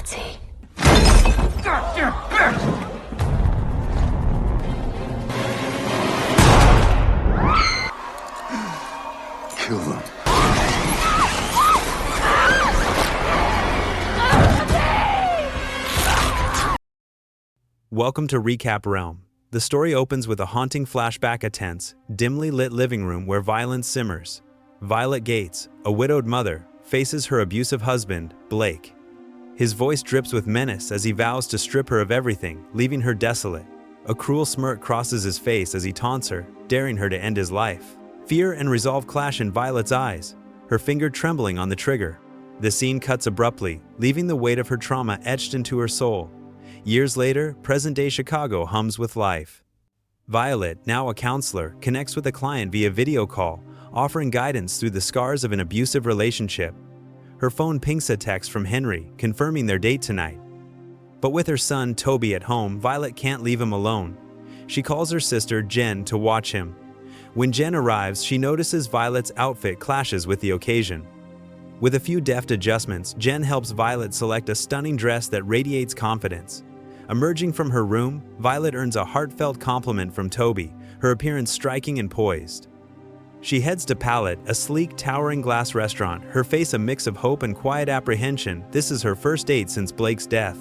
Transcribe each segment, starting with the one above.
Nazi. Goddamn bitch! Kill them. Welcome to Recap Realm. The story opens with a haunting flashback, a tense, dimly lit living room where violence simmers. Violet Gates, a widowed mother, faces her abusive husband, Blake. His voice drips with menace as he vows to strip her of everything, leaving her desolate. A cruel smirk crosses his face as he taunts her, daring her to end his life. Fear and resolve clash in Violet's eyes, her finger trembling on the trigger. The scene cuts abruptly, leaving the weight of her trauma etched into her soul. Years later, present-day Chicago hums with life. Violet, now a counselor, connects with a client via video call, offering guidance through the scars of an abusive relationship. Her phone pings a text from Henry, confirming their date tonight. But with her son, Toby, at home, Violet can't leave him alone. She calls her sister, Jen, to watch him. When Jen arrives, she notices Violet's outfit clashes with the occasion. With a few deft adjustments, Jen helps Violet select a stunning dress that radiates confidence. Emerging from her room, Violet earns a heartfelt compliment from Toby, her appearance striking and poised. She heads to Palette, a sleek, towering glass restaurant, her face a mix of hope and quiet apprehension. This is her first date since Blake's death.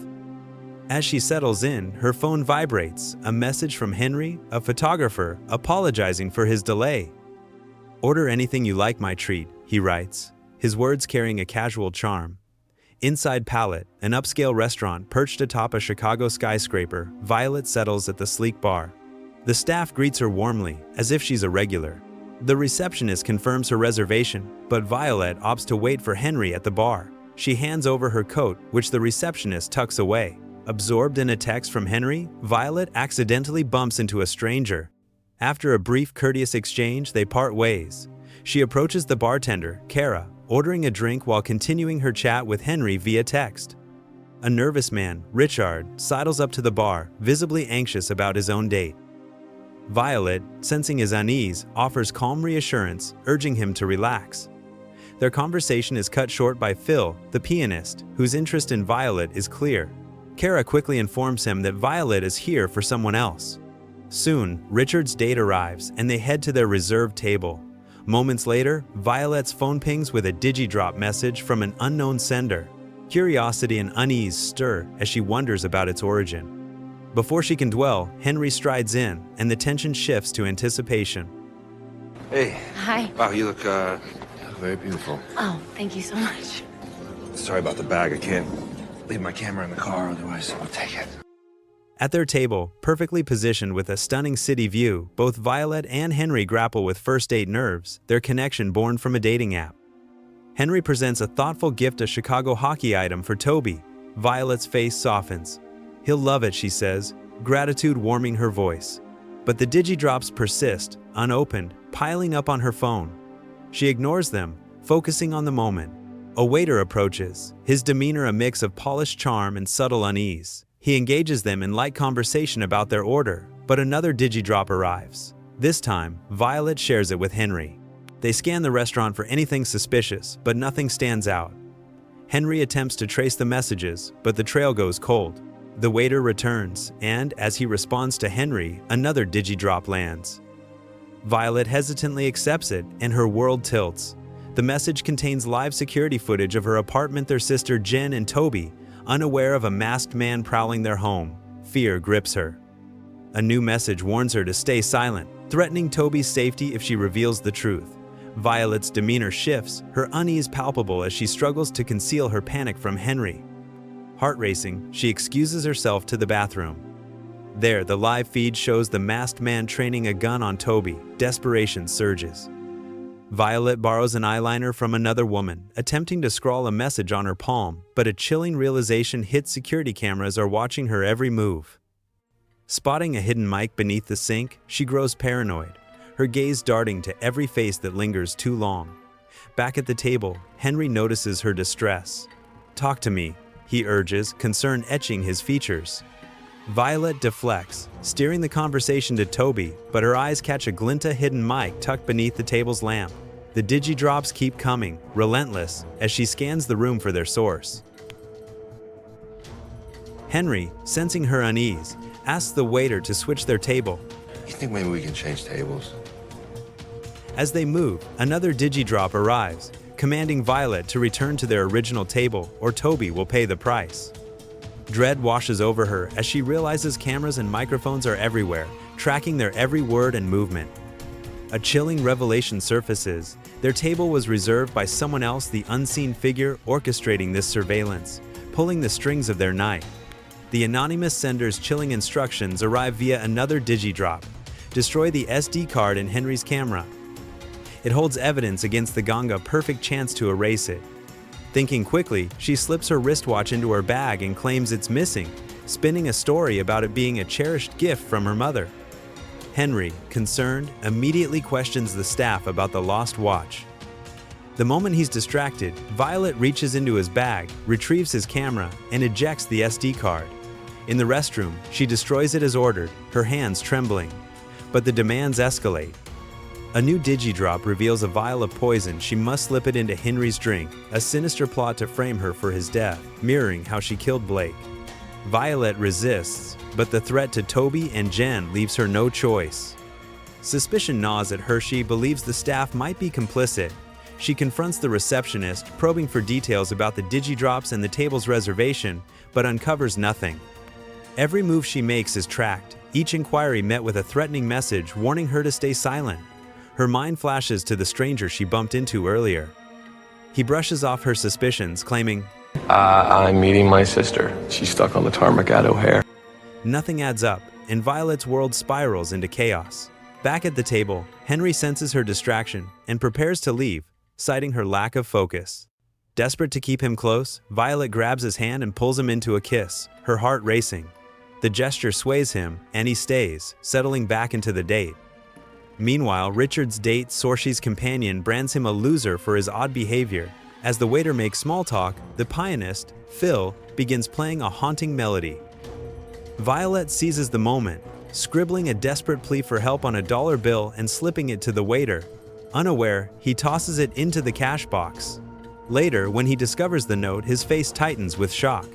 As she settles in, her phone vibrates, a message from Henry, a photographer, apologizing for his delay. "Order anything you like, my treat," he writes, his words carrying a casual charm. Inside Palette, an upscale restaurant perched atop a Chicago skyscraper, Violet settles at the sleek bar. The staff greets her warmly, as if she's a regular. The receptionist confirms her reservation, but Violet opts to wait for Henry at the bar. She hands over her coat, which the receptionist tucks away. Absorbed in a text from Henry, Violet accidentally bumps into a stranger. After a brief, courteous exchange, they part ways. She approaches the bartender, Kara, ordering a drink while continuing her chat with Henry via text. A nervous man, Richard, sidles up to the bar, visibly anxious about his own date. Violet, sensing his unease, offers calm reassurance, urging him to relax. Their conversation is cut short by Phil, the pianist, whose interest in Violet is clear. Kara quickly informs him that Violet is here for someone else. Soon, Richard's date arrives, and they head to their reserved table. Moments later, Violet's phone pings with a digidrop message from an unknown sender. Curiosity and unease stir as she wonders about its origin. Before she can dwell, Henry strides in, and the tension shifts to anticipation. Hey. Hi. Wow, you look very beautiful. Oh, thank you so much. Sorry about the bag. I can't leave my camera in the car, otherwise I'll take it. At their table, perfectly positioned with a stunning city view, both Violet and Henry grapple with first date nerves, their connection born from a dating app. Henry presents a thoughtful gift, a Chicago hockey item for Toby. Violet's face softens. "He'll love it," she says, gratitude warming her voice. But the digidrops persist, unopened, piling up on her phone. She ignores them, focusing on the moment. A waiter approaches, his demeanor a mix of polished charm and subtle unease. He engages them in light conversation about their order, but another digidrop arrives. This time, Violet shares it with Henry. They scan the restaurant for anything suspicious, but nothing stands out. Henry attempts to trace the messages, but the trail goes cold. The waiter returns, and as he responds to Henry, another digidrop lands. Violet hesitantly accepts it, and her world tilts. The message contains live security footage of her apartment, their sister Jen and Toby, unaware of a masked man prowling their home. Fear grips her. A new message warns her to stay silent, threatening Toby's safety if she reveals the truth. Violet's demeanor shifts, her unease palpable as she struggles to conceal her panic from Henry. Heart racing, she excuses herself to the bathroom. There, the live feed shows the masked man training a gun on Toby. Desperation surges. Violet borrows an eyeliner from another woman, attempting to scrawl a message on her palm, but a chilling realization hits. Security cameras are watching her every move. Spotting a hidden mic beneath the sink, she grows paranoid, her gaze darting to every face that lingers too long. Back at the table, Henry notices her distress. "Talk to me," he urges, concern etching his features. Violet deflects, steering the conversation to Toby, but her eyes catch a glint, a hidden mic tucked beneath the table's lamp. The digidrops keep coming, relentless, as she scans the room for their source. Henry, sensing her unease, asks the waiter to switch their table. You think maybe we can change tables? As they move, another Digidrop arrives, commanding Violet to return to their original table or Toby will pay the price. Dread washes over her as she realizes cameras and microphones are everywhere, tracking their every word and movement. A chilling revelation surfaces. Their table was reserved by someone else, the unseen figure orchestrating this surveillance, pulling the strings of their night. The anonymous sender's chilling instructions arrive via another Digidrop. Destroy the SD card in Henry's camera. It holds evidence against the Ganga, perfect chance to erase it. Thinking quickly, she slips her wristwatch into her bag and claims it's missing, spinning a story about it being a cherished gift from her mother. Henry, concerned, immediately questions the staff about the lost watch. The moment he's distracted, Violet reaches into his bag, retrieves his camera, and ejects the SD card. In the restroom, she destroys it as ordered, her hands trembling. But the demands escalate. A new Digidrop reveals a vial of poison. She must slip it into Henry's drink, a sinister plot to frame her for his death, mirroring how she killed Blake. Violet resists, but the threat to Toby and Jen leaves her no choice. Suspicion gnaws at her. She believes the staff might be complicit. She confronts the receptionist, probing for details about the Digidrops and the table's reservation, but uncovers nothing. Every move she makes is tracked, each inquiry met with a threatening message warning her to stay silent. Her mind flashes to the stranger she bumped into earlier. He brushes off her suspicions, claiming, I'm meeting my sister. She's stuck on the tarmac at O'Hare. Nothing adds up, and Violet's world spirals into chaos. Back at the table, Henry senses her distraction and prepares to leave, citing her lack of focus. Desperate to keep him close, Violet grabs his hand and pulls him into a kiss, her heart racing. The gesture sways him, and he stays, settling back into the date. Meanwhile, Richard's date, Sorshi's companion, brands him a loser for his odd behavior. As the waiter makes small talk, the pianist, Phil, begins playing a haunting melody. Violet seizes the moment, scribbling a desperate plea for help on a dollar bill and slipping it to the waiter. Unaware, he tosses it into the cash box. Later, when he discovers the note, his face tightens with shock.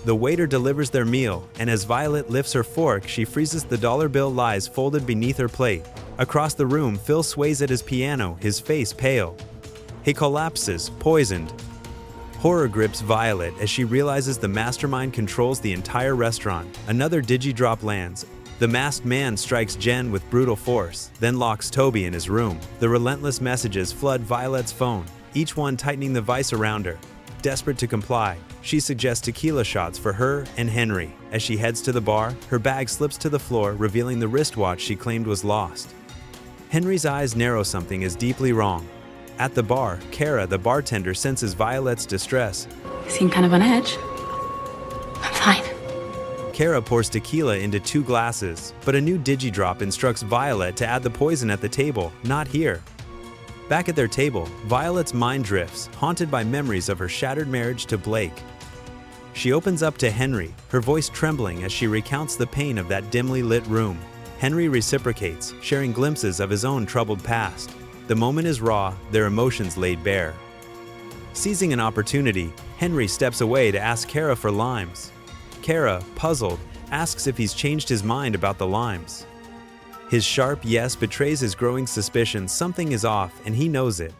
The waiter delivers their meal, and as Violet lifts her fork, she freezes. The dollar bill lies folded beneath her plate. Across the room, Phil sways at his piano, his face pale. He collapses, poisoned. Horror grips Violet as she realizes the mastermind controls the entire restaurant. Another Digidrop lands. The masked man strikes Jen with brutal force, then locks Toby in his room. The relentless messages flood Violet's phone, each one tightening the vice around her. Desperate to comply, she suggests tequila shots for her and Henry. As she heads to the bar, her bag slips to the floor, revealing the wristwatch she claimed was lost. Henry's eyes narrow. Something is deeply wrong. At the bar, Kara, the bartender, senses Violet's distress. You seem kind of on edge. I'm fine. Kara pours tequila into 2 glasses, but a new Digidrop instructs Violet to add the poison at the table, not here. Back at their table, Violet's mind drifts, haunted by memories of her shattered marriage to Blake. She opens up to Henry, her voice trembling as she recounts the pain of that dimly lit room. Henry reciprocates, sharing glimpses of his own troubled past. The moment is raw, their emotions laid bare. Seizing an opportunity, Henry steps away to ask Kara for limes. Kara, puzzled, asks if he's changed his mind about the limes. His sharp yes betrays his growing suspicion. Something is off, and he knows it.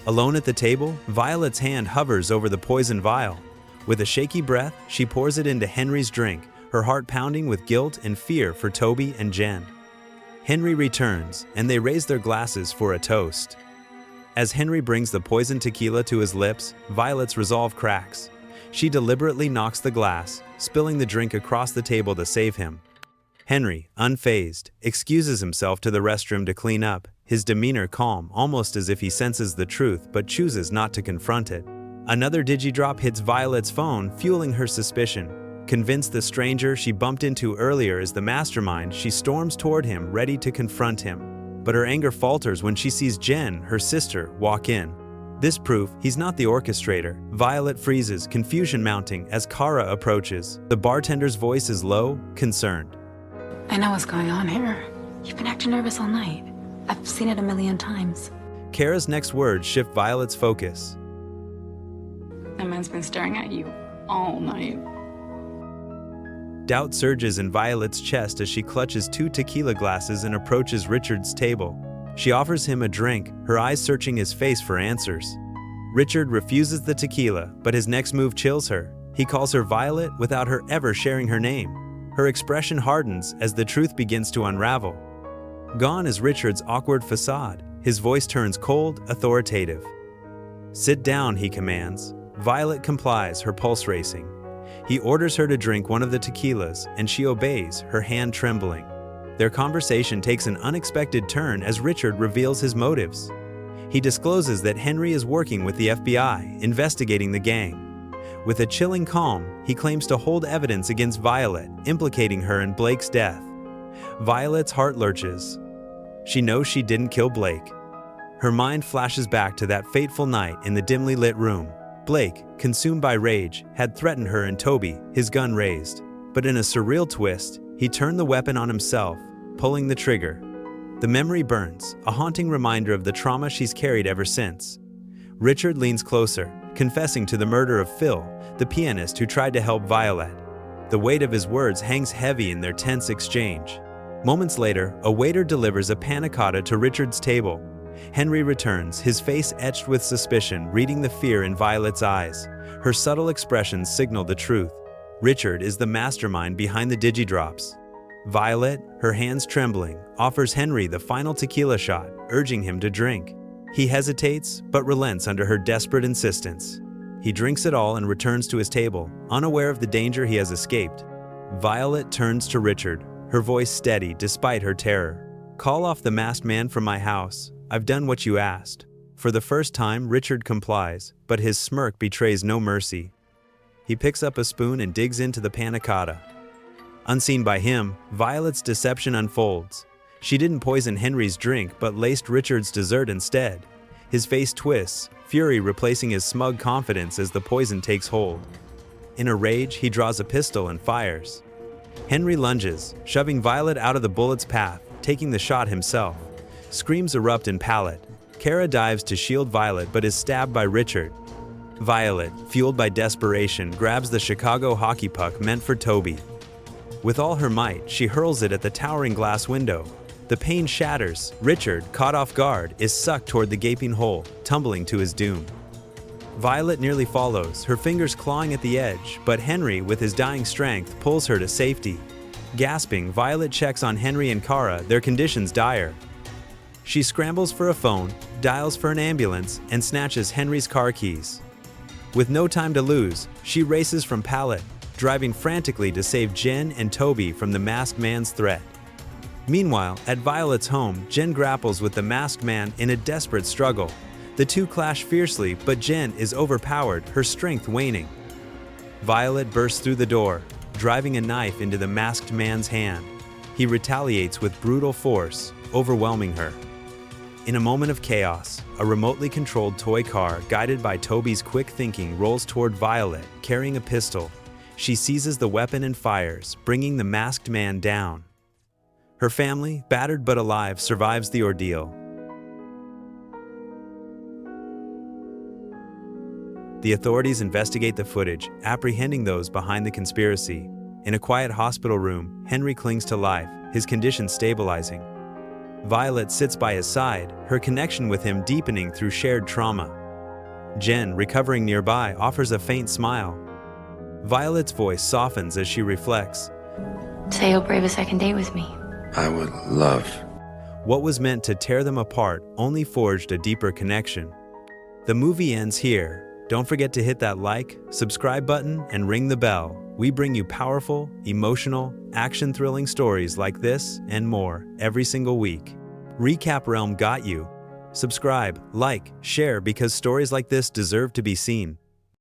Alone at the table, Violet's hand hovers over the poison vial. With a shaky breath, she pours it into Henry's drink, her heart pounding with guilt and fear for Toby and Jen. Henry returns, and they raise their glasses for a toast. As Henry brings the poisoned tequila to his lips, Violet's resolve cracks. She deliberately knocks the glass, spilling the drink across the table to save him. Henry, unfazed, excuses himself to the restroom to clean up, his demeanor calm, almost as if he senses the truth but chooses not to confront it. Another Digidrop hits Violet's phone, fueling her suspicion. Convinced the stranger she bumped into earlier is the mastermind, she storms toward him, ready to confront him. But her anger falters when she sees Jen, her sister, walk in. This proof he's not the orchestrator. Violet freezes, confusion mounting as Kara approaches. The bartender's voice is low, concerned. I know what's going on here. You've been acting nervous all night. I've seen it a million times. Kara's next words shift Violet's focus. That man's been staring at you all night. Doubt surges in Violet's chest as she clutches 2 tequila glasses and approaches Richard's table. She offers him a drink, her eyes searching his face for answers. Richard refuses the tequila, but his next move chills her. He calls her Violet without her ever sharing her name. Her expression hardens as the truth begins to unravel. Gone is Richard's awkward facade. His voice turns cold, authoritative. "Sit down," he commands. Violet complies, her pulse racing. He orders her to drink one of the tequilas, and she obeys, her hand trembling. Their conversation takes an unexpected turn as Richard reveals his motives. He discloses that Henry is working with the FBI, investigating the gang. With a chilling calm, he claims to hold evidence against Violet, implicating her in Blake's death. Violet's heart lurches. She knows she didn't kill Blake. Her mind flashes back to that fateful night in the dimly lit room. Blake, consumed by rage, had threatened her and Toby, his gun raised. But in a surreal twist, he turned the weapon on himself, pulling the trigger. The memory burns, a haunting reminder of the trauma she's carried ever since. Richard leans closer, confessing to the murder of Phil, the pianist who tried to help Violet. The weight of his words hangs heavy in their tense exchange. Moments later, a waiter delivers a panna cotta to Richard's table. Henry returns, his face etched with suspicion, reading the fear in Violet's eyes. Her subtle expressions signal the truth. Richard is the mastermind behind the digidrops. Violet, her hands trembling, offers Henry the final tequila shot, urging him to drink. He hesitates, but relents under her desperate insistence. He drinks it all and returns to his table, unaware of the danger he has escaped. Violet turns to Richard, her voice steady despite her terror. "Call off the masked man from my house. I've done what you asked." For the first time, Richard complies, but his smirk betrays no mercy. He picks up a spoon and digs into the panna cotta. Unseen by him, Violet's deception unfolds. She didn't poison Henry's drink, but laced Richard's dessert instead. His face twists, fury replacing his smug confidence as the poison takes hold. In a rage, he draws a pistol and fires. Henry lunges, shoving Violet out of the bullet's path, taking the shot himself. Screams erupt in Pallet. Kara dives to shield Violet but is stabbed by Richard. Violet, fueled by desperation, grabs the Chicago hockey puck meant for Toby. With all her might, she hurls it at the towering glass window. The pane shatters. Richard, caught off guard, is sucked toward the gaping hole, tumbling to his doom. Violet nearly follows, her fingers clawing at the edge, but Henry, with his dying strength, pulls her to safety. Gasping, Violet checks on Henry and Kara, their conditions dire. She scrambles for a phone, dials for an ambulance, and snatches Henry's car keys. With no time to lose, she races from Pallet, driving frantically to save Jen and Toby from the masked man's threat. Meanwhile, at Violet's home, Jen grapples with the masked man in a desperate struggle. The two clash fiercely, but Jen is overpowered, her strength waning. Violet bursts through the door, driving a knife into the masked man's hand. He retaliates with brutal force, overwhelming her. In a moment of chaos, a remotely controlled toy car, guided by Toby's quick thinking, rolls toward Violet, carrying a pistol. She seizes the weapon and fires, bringing the masked man down. Her family, battered but alive, survives the ordeal. The authorities investigate the footage, apprehending those behind the conspiracy. In a quiet hospital room, Henry clings to life, his condition stabilizing. Violet sits by his side, her connection with him deepening through shared trauma. Jen, recovering nearby, offers a faint smile. Violet's voice softens as she reflects. Say you'll brave a second date with me. I would love. What was meant to tear them apart only forged a deeper connection. The movie ends here. Don't forget to hit that like, subscribe button, and ring the bell. We bring you powerful, emotional, action-thrilling stories like this and more every single week. Recap Realm got you. Subscribe, like, share because stories like this deserve to be seen.